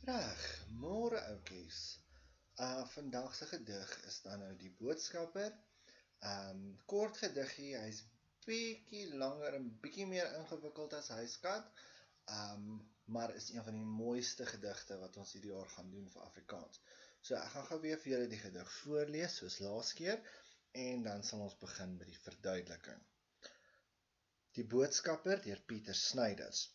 Reg, môre oukies. Vandag se gedig is dan nou Die Boodskapper. Kort gediggie, hy's bietjie langer en bietjie meer ingewikkeld as Huiskat. Maar is een van die mooiste gedigte wat ons hierdie jaar gaan doen vir Afrikaans. So ek gaan gou weer vir julle die gedig voorlees soos laas keer en dan sal ons begin met die verduideliking. Die Boodskapper deur Peter Snyders.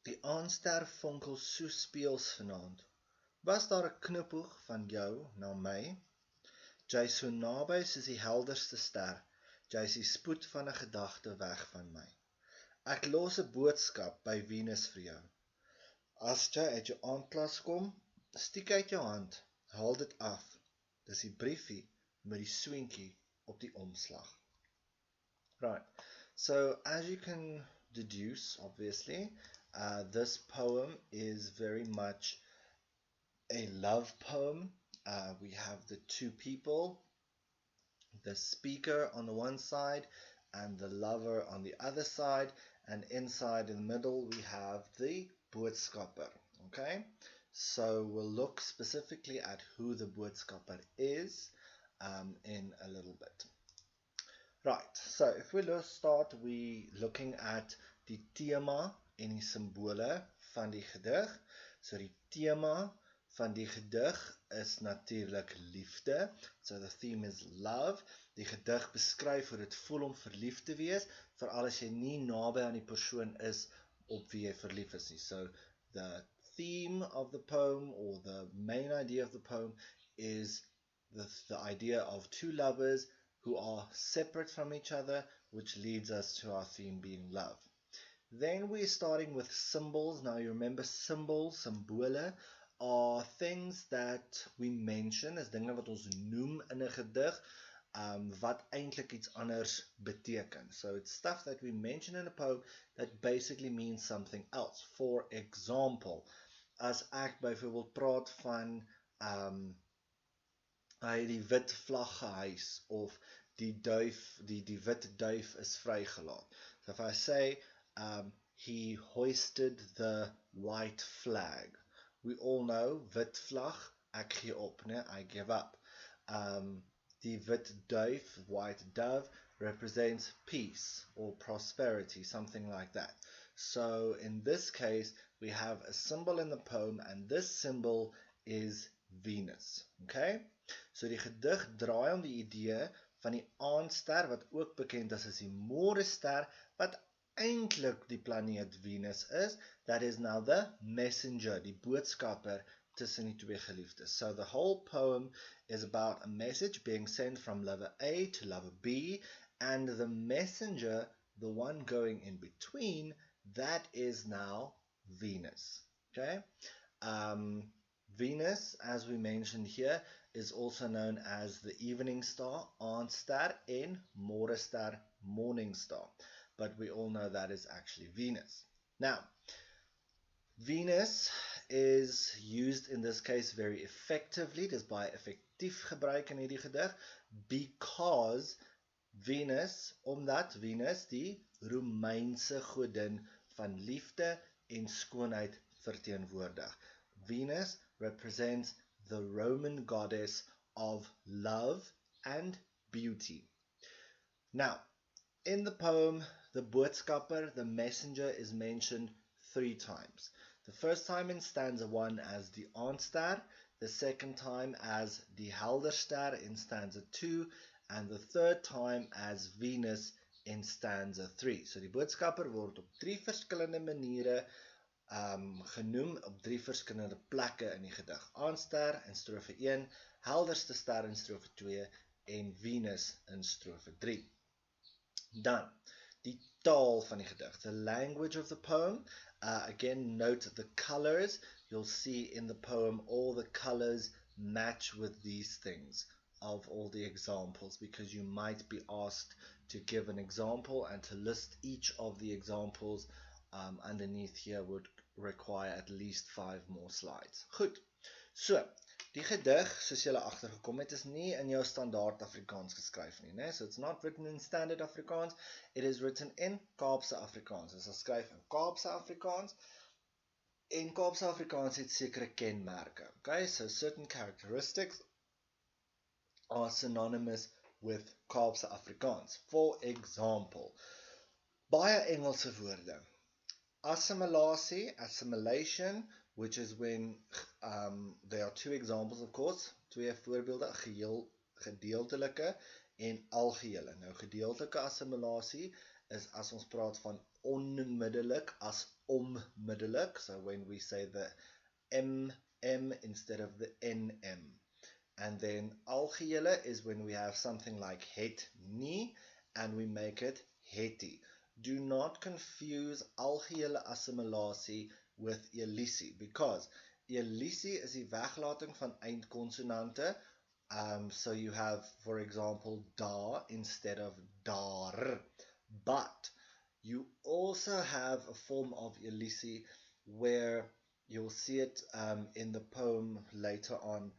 Die aandster vonkel so speels vanaand. Was daar 'n knipoog van jou na my? Jy so naby soos die helderste ster, jy is die spoed van 'n gedagte weg van my. Ek los 'n boodskap by Venus vir jou. As jy uit jou aandklas kom, stiek uit jou hand, haal dit af. Dis die briefie met die swentjie op die omslag. Right, so as you can deduce, obviously, this poem is very much a love poem. We have the two people, the speaker on the one side and the lover on the other side, and inside in the middle we have the boodskapper. Okay, so we'll look specifically at who the boodskapper is in a little bit. Right, so if we start, we looking at die tema en die simbole van die gedig. So die tema van die gedig is natuurlik liefde. So the theme is love. Die gedig beskryf hoe dit voel om verlief te wees, veral as jy nie naby aan die persoon is op wie jy verlief is nie. So the theme of the poem, or the main idea of the poem, is the idea of two lovers who are separate from each other, which leads us to our theme being love. Then we're starting with symbols. Now you remember symbols, symbole, are things that we mention, as dinge wat ons noem in 'n gedig, wat eintlik iets anders beteken. So it's stuff that we mention in a poem that basically means something else. For example, as ek byvoorbeeld praat van hy het die wit vlag gehuis, of die wit duif is vrygelaat. So if I say he hoisted the white flag, we all know wit vlag, ek gee op, né? I give up. Die wit duif, white dove, represents peace or prosperity, something like that. So in this case, we have a symbol in the poem, and this symbol is Venus. Okay? So die gedig draai om die idee van die aandster, wat ook bekend is as die môrester, wat eintlik die planeet Venus is. That is now the messenger, die boodskapper tussen die twee geliefdes. So the whole poem is about a message being sent from lover A to lover B, and the messenger, the one going in between, that is now Venus. Okay? Venus, as we mentioned here, is also known as the evening star, aandster, en môrester, morning star. But we all know that is actually Venus. Now, Venus is used in this case very effectively. Dis baie effektief gebruik in hierdie gedig, because Venus, omdat Venus die Romeinse godin van liefde en skoonheid verteenwoordig. Venus represents the Roman goddess of love and beauty. Now, in the poem, the boodskapper, the messenger, is mentioned 3 times. The first time in stanza 1 as die aandster, the second time as die helderster in stanza 2, and the third time as Venus in stanza 3. So die boodskapper word op 3 verskillende maniere genoem, op 3 verskillende plekke in die gedig. Aandster in strofe 1, helderste ster in strofe 2 en Venus in strofe 3. Dan, die taal van die gedig, the language of the poem. Again, note the colors. You'll see in the poem all the colors match with these things of all the examples, because you might be asked to give an example, and to list each of the examples underneath here would require at least 5 more slides. Goed, so, die gedig, soos julle agtergekom het, is nie in jou standaard Afrikaans geskryf nie, né? So it's not written in standard Afrikaans, it is written in Kaapse Afrikaans. Dit is geskryf in Kaapse Afrikaans, En Kaapse Afrikaans het sekere kenmerke. Okay, so certain characteristics are synonymous with Kaapse Afrikaans. For example, baie Engelse woorde. Assimilation, which is when there are two examples, of course, twee voorbeelde, gedeeltelike en algehele. Nou, gedeeltelike assimilasie is as ons praat van onmiddellik as onmiddellik, so when we say the MM instead of the NM. And then algehele is when we have something like het nie and we make it heti. Do not confuse algehele assimilasie with elisie, because elisie is die weglating van eindkonsonante. So you have, for example, daar instead of daar. But you also have a form of elisie where you'll see it in the poem later on,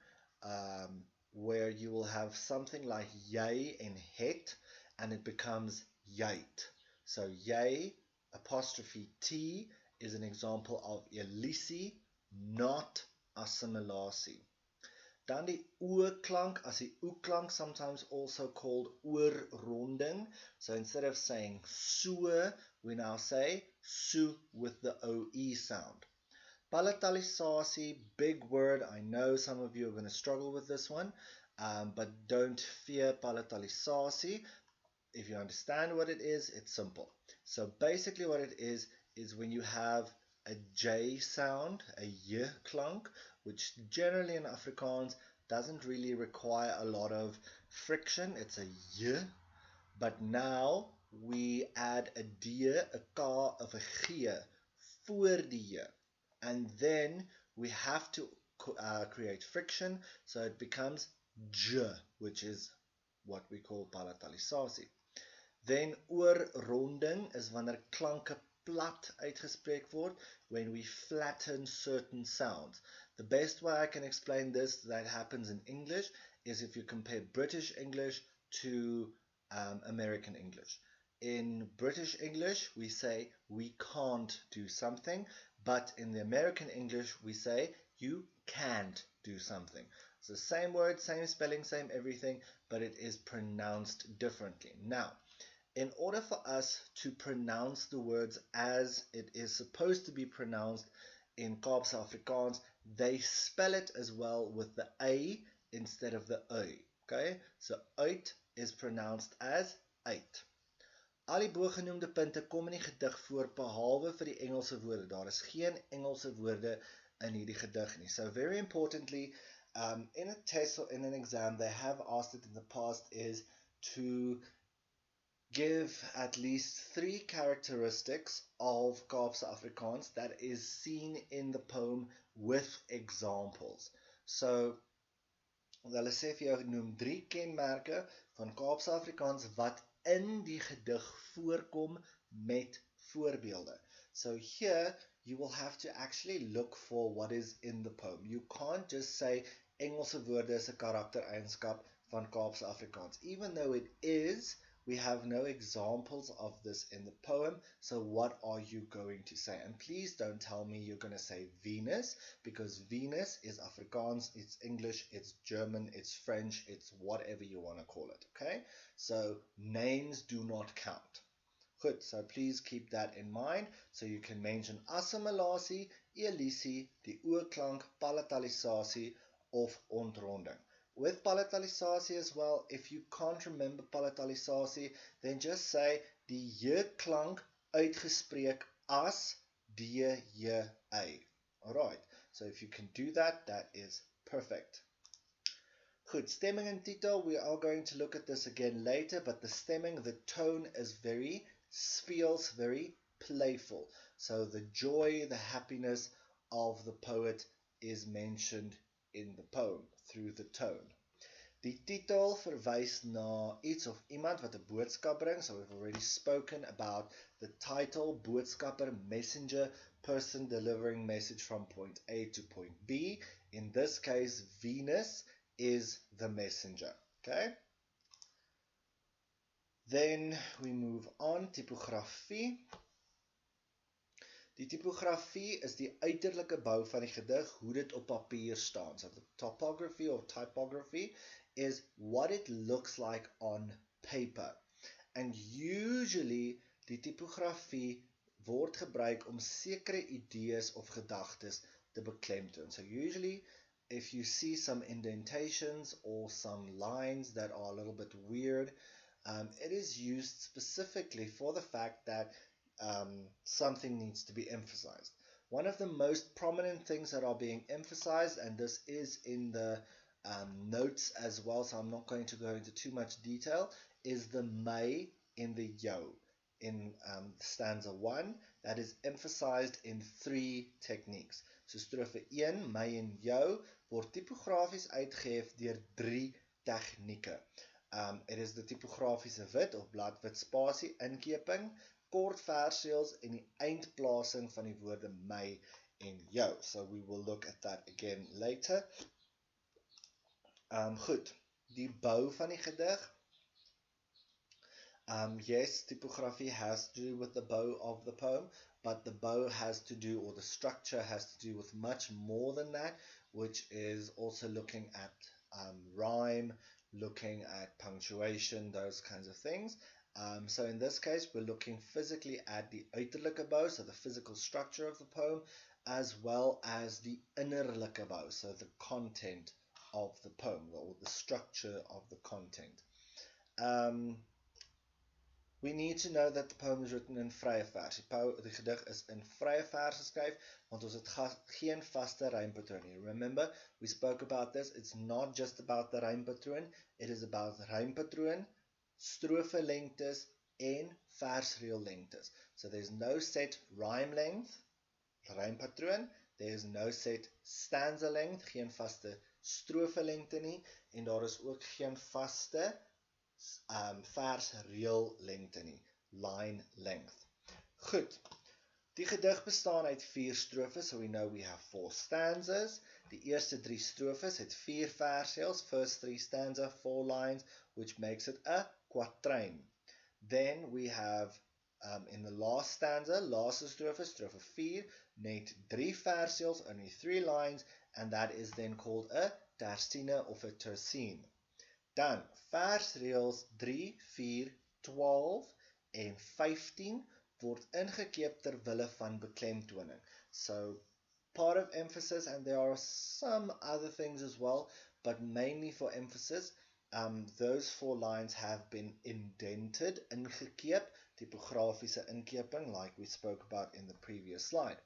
where you will have something like jy and het, and it becomes jyt. So jy apostrophe T is an example of elisie, not assimilasie. Dan die o-klank as die o-klank, sometimes also called oorronding. So instead of saying so, we now say so with the OE sound. Palatalisasie, big word. I know some of you are going to struggle with this one, but don't fear palatalisasie. If you understand what it is, it's simple. So basically what it is when you have a J sound, a y klank, which generally in Afrikaans doesn't really require a lot of friction. It's a y, but now we add a d, a k of a g voor die y. And then we have to create friction, so it becomes j, which is what we call palatalisasie. Then oorronding is wanneer klanke plat uitgespreek word, when we flatten certain sounds. The best way I can explain this that happens in English is if you compare British English to American English. In British English, we say we can't do something, but in the American English, we say you can't do something. It's the same word, same spelling, same everything, but it is pronounced differently. Now, in order for us to pronounce the words as it is supposed to be pronounced in Kaapse Afrikaans, they spell it as well with the A instead of the A. Okay, so uit is pronounced as uit. Al die bogenoemde punte kom in die gedig voor behalwe vir die Engelse woorde. Daar is geen Engelse woorde in hierdie gedig nie. So very importantly, in a test or in an exam, they have asked it in the past is to give at least 3 characteristics of Kaapse Afrikaans that is seen in the poem with examples. So, hulle sê vir jou noem 3 kenmerke van Kaapse Afrikaans wat in die gedig voorkom met voorbeelde. So here you will have to actually look for what is in the poem. You can't just say Engelse woorde is 'n karaktereienskap van Kaapse Afrikaans. Even though it is, we have no examples of this in the poem, so what are you going to say? And please don't tell me you're going to say Venus, because Venus is Afrikaans, it's English, it's German, it's French, it's whatever you want to call it, okay? So names do not count. Goed, so please keep that in mind, so you can mention assimilasie, elisie, die oorklank, palatalisasie, of ontronding. With palatalisasie as well, if you can't remember palatalisasie, then just say die j-klank uitgespreek as die j-ei. Alright, so if you can do that, that is perfect. Goed, stemming and titel, we are going to look at this again later, but the stemming, the tone feels very playful. So the joy, the happiness of the poet is mentioned in the poem through the tone. Die titel verwys na iets of iemand wat 'n boodskap bring. So we've already spoken about the title, boodskapper, messenger, person delivering message from point A to point B. In this case, Venus is the messenger. Okay? Then we move on, typografie. Die tipografie is die uiterlike bou van die gedig, hoe dit op papier staan. So the topography or typography is what it looks like on paper. And usually die tipografie word gebruik om sekere idees of gedagtes te beklemtoon. So usually if you see some indentations or some lines that are a little bit weird, it is used specifically for the fact that something needs to be emphasized. One of the most prominent things that are being emphasized, and this is in the notes as well, so I'm not going to go into too much detail, is the my in the yo. In stanza 1, that is emphasized in 3 techniques. So strofe 1, my en jou, word typografies uitgehef deur 3 tegnieke. It is the typografiese wit of bladwit spasie inkeping, kort versreëls en die eindplasing van die woorde my en jou. So we will look at that again later. Goed, die bou van die gedig. Yes, typography has to do with the bow of the poem, but the bow has to do, or the structure has to do with much more than that, which is also looking at rhyme, looking at punctuation, those kinds of things. So in this case, we're looking physically at the uiterlike bou, so the physical structure of the poem, as well as the innerlike bou, so the content of the poem, or the structure of the content. We need to know that the poem is written in vrye vers. Die gedig is in vrye vers geskryf, want ons het geen vaste rympatroon nie. Remember, we spoke about this. It's not just about the rympatroon. It is about rympatroon, strofe lengtes en versreël lengtes. So there's no set rhyme length, rympatroon. There's no set stanza length, geen vaste strofe lengte nie, en daar is ook geen vaste versreël lengte nie, line length. Goed, die gedig bestaan uit 4 strofes, so we know we have 4 stanzas. Die eerste 3 strofes het 4 versreëls, first 3 stanza, 4 lines, which makes it a quatrain. Then we have, in the last stanza, laaste strofe, strofe 4, net 3 versreëls, only 3 lines, and that is then called a terzine of a tercine. Dan versreëls 3, 4, 12 en 15 word ingekeep ter wille van beklemtoning. So part of emphasis, and there are some other things as well, but mainly for emphasis, those 4 lines have been indented, ingekeep, typografiese inkeping, like we spoke about in the previous slide.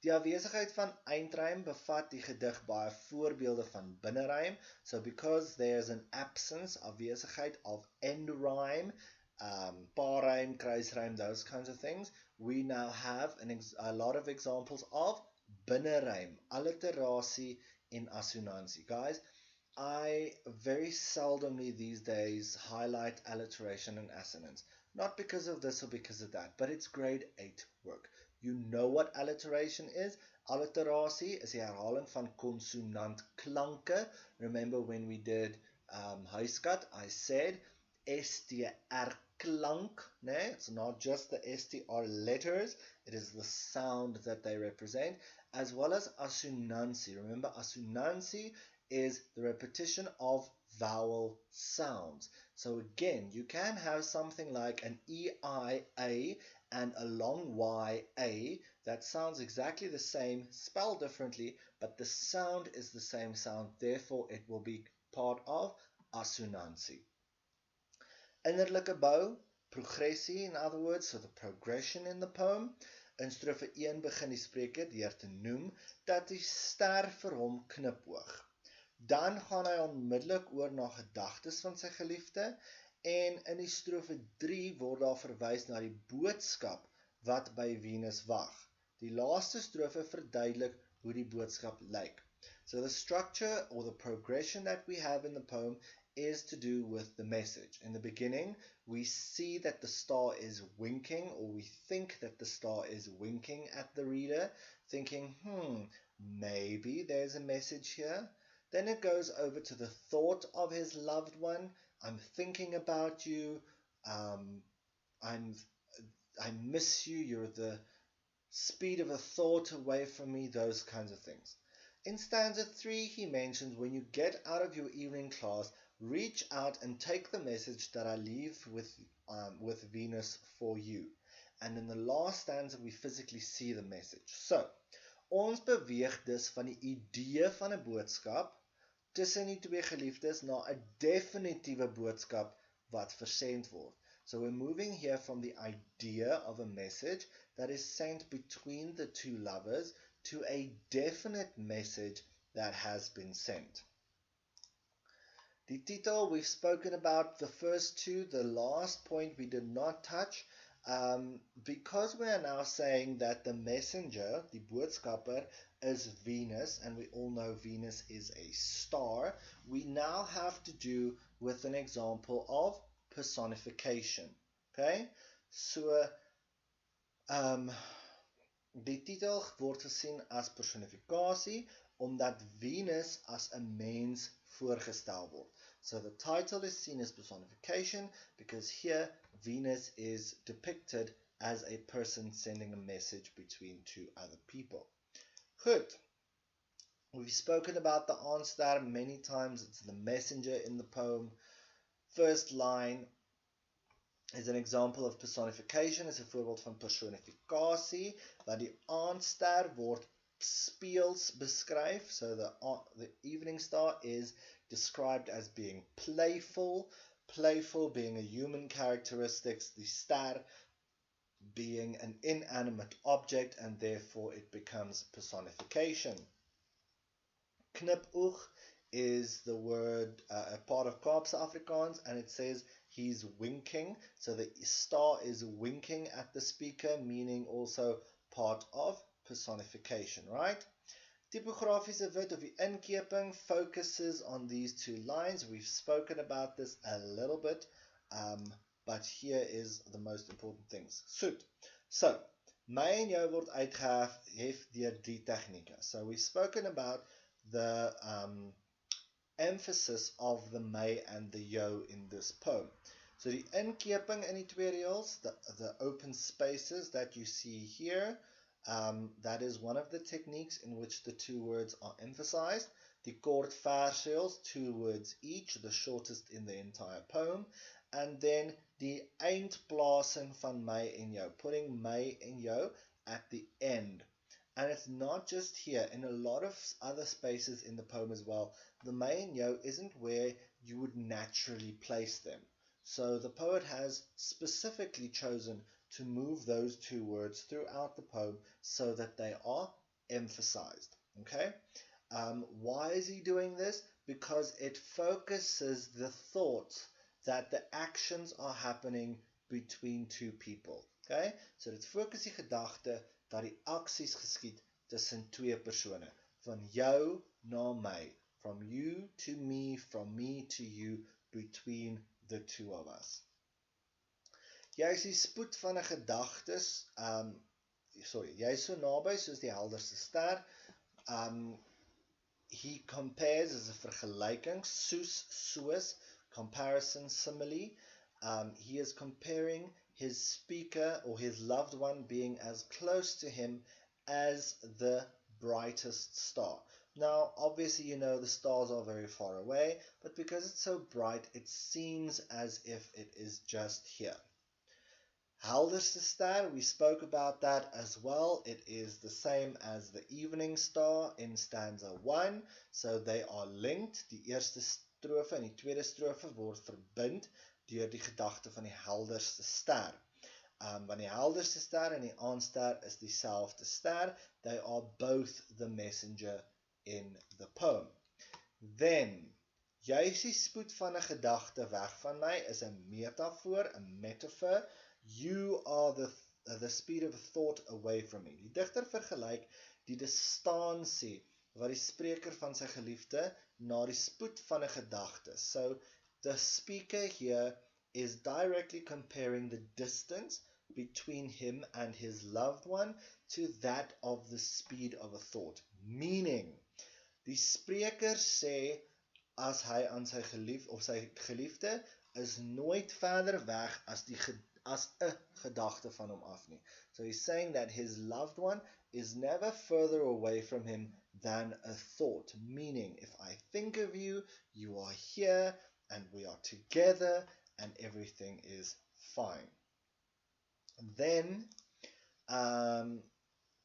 Die afwesigheid van eindrym bevat die gedig baie voorbeelde van binnerym. So because there's an absence, afwesigheid of end rhyme, paarrym, kruisrym, those kinds of things, we now have a lot of examples of binnerym, alliterasie en assonansie. Guys, I very seldomly these days highlight alliteration and assonance. Not because of this or because of that, but it's grade 8 work. You know what alliteration is. Alliterasie is die herhaling van konsonantklanke. Remember when we did huiskat, I said STR klank. It's not just the STR letters, it is the sound that they represent, as well as assonansie. Remember, assonansie is the repetition of vowel sounds. So again, you can have something like an EIA and a long YA that sounds exactly the same, spelled differently, but the sound is the same sound, therefore it will be part of assonansie. Innerlike bou, progressie in other words, so the progression in the poem. In strofe 1 begin die spreker deur te noem dat die ster vir hom knipoog. Dan gaan hy onmiddellik oor na gedagtes van sy geliefde, en in die strofe 3 word daar verwys na die boodskap wat by Venus wag. Die laaste strofe verduidelik hoe die boodskap lyk. So the structure or the progression that we have in the poem is to do with the message. In the beginning, we see that the star is winking, or we think that the star is winking at the reader, thinking, maybe there's a message here. Then it goes over to the thought of his loved one. I'm thinking about you. I miss you. You're the speed of a thought away from me, those kinds of things. In stanza 3, he mentions, when you get out of your evening class, reach out and take the message that I leave with Venus for you. And in the last stanza, we physically see the message. So, ons beweeg dus van die idee van 'n boodskap tussen die twee geliefdes na 'n definitiewe boodskap wat versend word. So we're moving here from the idea of a message that is sent between the two lovers to a definite message that has been sent. The title, we've spoken about the first two. The last point we did not touch. Because we are now saying that the messenger, die boodskapper, is Venus, and we all know Venus is a star, we now have to do with an example of personification. Okay? So, die titel word gesien as personifikasie, omdat Venus as 'n mens voorgestel word. So the title is seen as personification because here Venus is depicted as a person sending a message between two other people. Good. We've spoken about the aanstar many times. It's the messenger in the poem. First line is an example of personification, is 'n voorbeeld van personifikasie, wat die aanstar word speels beskryf. So the evening star is described as being playful being a human characteristic, the ster being an inanimate object, and therefore it becomes personification. Knipoog is the word, a part of Kaapse Afrikaans, and it says he's winking. So the star is winking at the speaker, meaning also part of personification, right? Typographiese wit of die inkeping focuses on these two lines. We've spoken about this a little bit, but here is the most important things. So, my en jou word uitgehef deur die tegnieke. So we've spoken about the emphasis of the my and the jou in this poem. So die inkeping in die twee reëls, the open spaces that you see here, that is one of the techniques in which the two words are emphasized. The kort versreëls, 2 words each, the shortest in the entire poem. And then the eindplasing van my en jou, putting my en jou at the end. And it's not just here, in a lot of other spaces in the poem as well, the my and jou isn't where you would naturally place them. So the poet has specifically chosen to move those two words throughout the poem so that they are emphasized. Okay? Why is he doing this? Because it focuses the thought that the actions are happening between two people. Okay? So dit fokus die gedagte dat die aksies geskied tussen twee persone, van jou na my, from you to me, from me to you, between the two of us. Jy is die spoed van 'n gedagtes, jy is so naby soos die helderste ster. He compares as 'n vergelyking, soos, comparison, simile. He is comparing his speaker or his loved one being as close to him as the brightest star. Now, obviously, you know the stars are very far away, but because it's so bright, it seems as if it is just here. Helderste ster, we spoke about that as well. It is the same as the evening star in stanza 1, so they are linked. Die eerste strofe en die tweede strofe word verbind deur die gedagte van die helderste ster. Want die helderste ster en die aanster is dieselfde ster. They are both the messenger in the poem. Then, juist die spoed van 'n gedagte weg van my is 'n metafoor, 'n metaphor. You are the speed of a thought away from me. Die digter vergelyk die distansie wat die spreker van sy geliefde na die spoed van 'n gedagte. So, the speaker here is directly comparing the distance between him and his loved one to that of the speed of a thought. Meaning, die spreker sê as hy aan sy geliefde is nooit verder weg as as 'n gedagte van hom af nie. So he's saying that his loved one is never further away from him than a thought, meaning if I think of you, you are here and we are together and everything is fine. Then,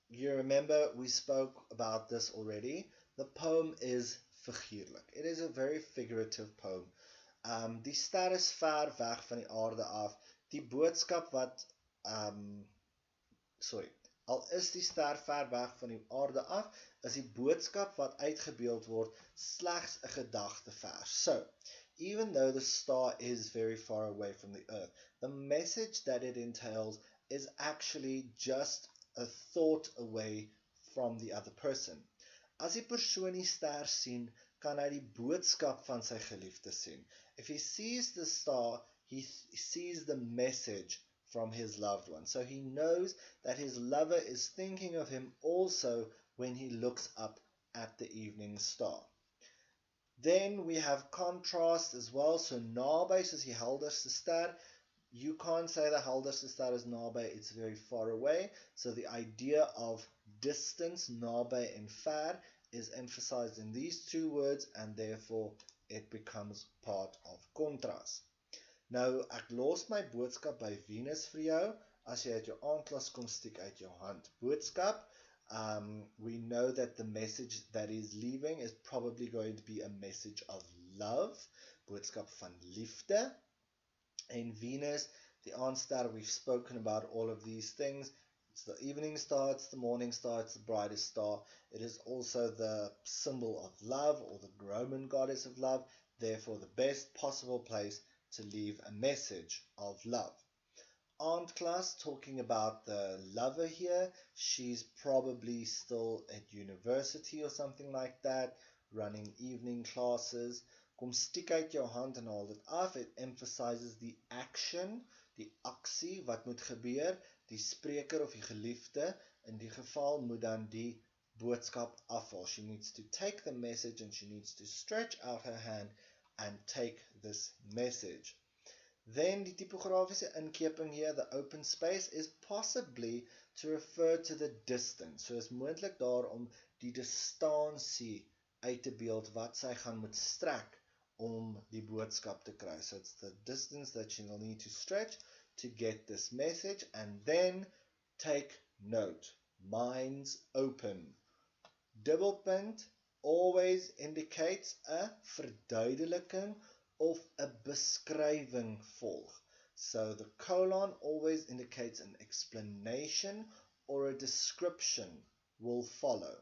you remember we spoke about this already. The poem is figuurlik. It is a very figurative poem. Die ster is ver weg van die aarde af. Die boodskap wat, al is die ster ver weg van die aarde af, is die boodskap wat uitgebeeld word slegs 'n gedagte ver. So, even though the star is very far away from the earth, the message that it entails is actually just a thought away from the other person. As die persoon die ster sien, kan hy die boodskap van sy geliefde sien. If he sees the star, he sees the message from his loved one. So he knows that his lover is thinking of him also when he looks up at the evening star. Then we have contrast as well. So naby, soos die helderste ster, you can't say the helderste ster is naby, it's very far away. So the idea of distance, naby and ver, is emphasized in these two words, and therefore it becomes part of contrast. Nou, ek los my boodskap by Venus vir jou. As jy uit jou aandklas kom, stiek uit jou hand. Boodskap, we know that the message that is leaving is probably going to be a message of love. Boodskap van liefde. And Venus, the aandster, we've spoken about all of these things. It's the evening star, it's the morning star, it's the brightest star. It is also the symbol of love, or the Roman goddess of love, therefore the best possible place to leave a message of love. Aandklas, talking about the lover here, she's probably still at university or something like that, running evening classes. Kom stiek uit jou hand en haal dit af. It emphasizes the action, die aksie wat moet gebeur. Die spreker of die geliefde, in die geval moet dan die boodskap afhaal. She needs to take the message and she needs to stretch out her hand and take this message. Then die typografiese inkeping here, the open space, is possibly to refer to the distance. So is moontlik daar om die distansie uit te beeld wat sy gaan moet strek om die boodskap te kry. So it's the distance that she will need to stretch to get this message, and then take note. Minds open. Dubbelpunt always indicates a verduideliking of a beskrywing volg. So the colon always indicates an explanation or a description will follow.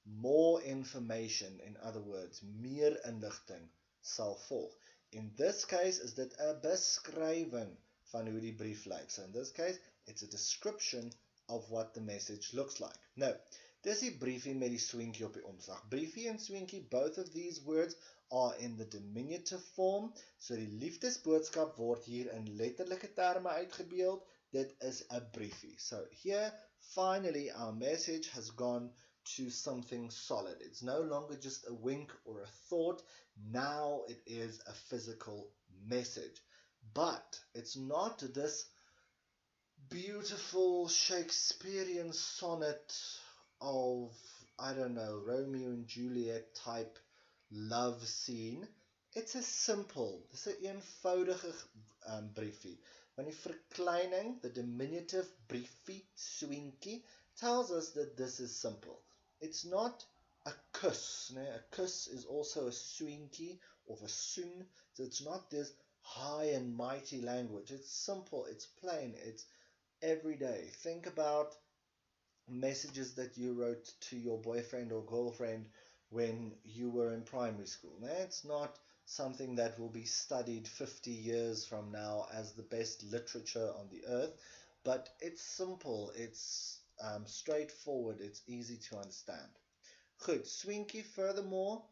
More information, in other words, meer inligting sal volg. In this case is dit 'n beskrywing van hoe die brief lyk. So in this case, it's a description of what the message looks like. Nou, dis die briefie met die swinkie op die omslag. Briefie en swinkie, both of these words are in the diminutive form. So die liefdesboodskap word hier in letterlike terme uitgebeeld. Dit is 'n briefie. So here, finally, our message has gone to something solid. It's no longer just a wink or a thought. Now it is a physical message. But it's not this beautiful Shakespearean sonnet of, I don't know, Romeo and Juliet type love scene. It's a simple, it's 'n eenvoudige briefie. Want die verkleining, the diminutive briefie, swinkie, tells us that this is simple. It's not a kus. A kus is also a swinkie of a soon. So it's not this high and mighty language. It's simple, it's plain, it's everyday. Think about messages that you wrote to your boyfriend or girlfriend when you were in primary school. It's not something that will be studied 50 years from now as the best literature on the earth, but it's simple, it's straightforward, it's easy to understand. Goed, swinkie, furthermore,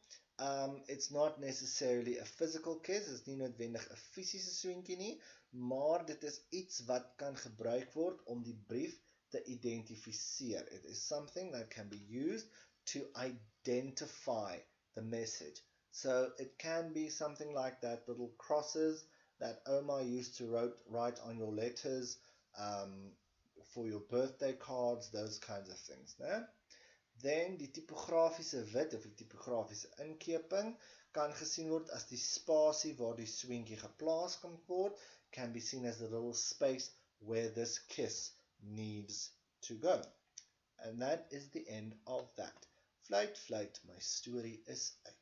it's not necessarily a physical kiss, it's nie noodwendig 'n fisiese swinkie nie, maar dit is iets wat kan gebruik word om die brief te identifiseer. It is something that can be used to identify the message. So it can be something like that, little crosses that Oma used to write on your letters, for your birthday cards, those kinds of things, né? Then die tipografiese wit of die tipografiese inkeping kan gesien word as die spasie waar die swentjie geplaas kan word, can be seen as the little space where this kiss needs to go. And that is the end of that. Fluit, fluit, my story is uit.